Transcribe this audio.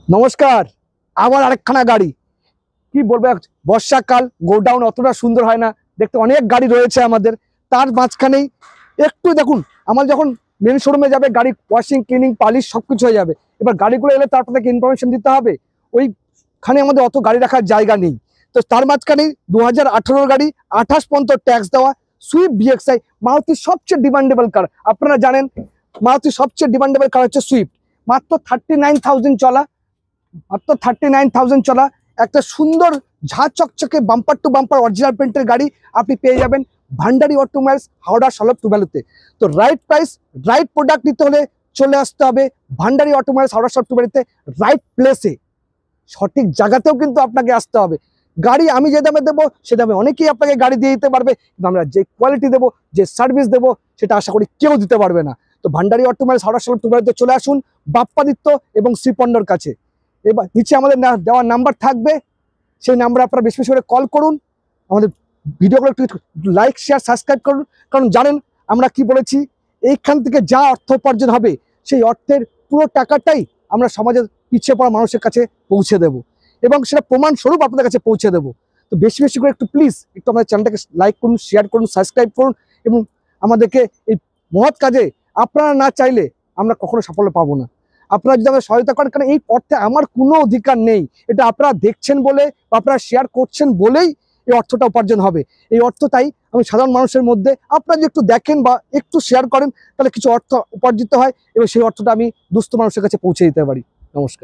নমস্কার। আবার আরেকখানা গাড়ি, কি বলবো, বর্ষাকাল গোডাউন অতটা সুন্দর হয় না দেখতে, অনেক গাড়ি রয়েছে আমাদের। তার মাঝখানেই একটু দেখুন, আমার যখন মেন শোরুমে যাবে গাড়ি ওয়াশিং ক্লিনিং পালিশ সবকিছু হয়ে যাবে। এবার গাড়িগুলো এলে তার আপনাকে ইনফরমেশন দিতে হবে, ওইখানে আমাদের অত গাড়ি রাখার জায়গা নেই। তো তার মাঝখানেই 2018 গাড়ি, 28 পর্যন্ত ট্যাক্স দেওয়া সুইফট বিএক্সআই, মারুতির সবচেয়ে ডিমান্ডেবল কার। আপনারা জানেন মারুতির সবচেয়ে ডিমান্ডেবল কার হচ্ছে সুইফট। মাত্র 39,000 চলা, মাত্র 39,000 চলা একটা সুন্দর ঝাঁ চকচকে বাম্পার টু বাম্পার অরিজিনাল পেন্টের গাড়ি আপনি পেয়ে যাবেন ভান্ডারি অটোমোবাইলস, হাওড়া সলভ টু ভ্যালুতে। তো রাইট প্রাইস রাইট প্রোডাক্ট নিতে হলে চলে আসতে হবে ভান্ডারি অটোমোবাইলস, হাওড়া সলভ টু ভ্যালুতে, রাইট প্লেসে, সঠিক জায়গাতেও কিন্তু আপনাকে আসতে হবে। গাড়ি আমি যে দামে দেবো সে দামে অনেকেই আপনাকে গাড়ি দিয়ে দিতে পারবে, কিন্তু আমরা যে কোয়ালিটি দেবো, যে সার্ভিস দেবো, সেটা আশা করি কেউ দিতে পারবে না। তো ভান্ডারি অটোমোবাইলস, হাওড়া সলভ টু ভ্যালুতে চলে আসুন বাপ্পাদিত্য এবং শ্রীপন্ডর কাছে। এবার নিচে আমাদের দেওয়ার নাম্বার থাকবে, সেই নাম্বারে আপনারা বেশি বেশি করে কল করুন, আমাদের ভিডিওগুলো একটু লাইক শেয়ার সাবস্ক্রাইব করুন। কারণ জানেন আমরা কি বলেছি, এইখান থেকে যা অর্থ উপার্জন হবে সেই অর্থের পুরো টাকাটাই আমরা সমাজের পিছিয়ে পড়া মানুষের কাছে পৌঁছে দেব, এবং সেটা প্রমাণস্বরূপ আপনাদের কাছে পৌঁছে দেবো। তো বেশি বেশি করে একটু প্লিজ একটু আমাদের চ্যানেলটাকে লাইক করুন, শেয়ার করুন, সাবস্ক্রাইব করুন, এবং আমাদেরকে এই মহৎ কাজে আপনারা না চাইলে আমরা কখনো সাফল্য পাবো না। আপনারা যদি আমাদের সহায়তা করেন, কারণ এই অর্থে আমার কোনো অধিকার নেই, এটা আপনারা দেখছেন বলে বা আপনারা শেয়ার করছেন বলেই এই অর্থটা উপার্জন হবে। এই অর্থ তাই আমি সাধারণ মানুষের মধ্যে আপনারা যদি একটু দেখেন বা একটু শেয়ার করেন, তাহলে কিছু অর্থ উপার্জিত হয় এবং সেই অর্থটা আমি দুস্থ মানুষের কাছে পৌঁছে দিতে পারি। নমস্কার।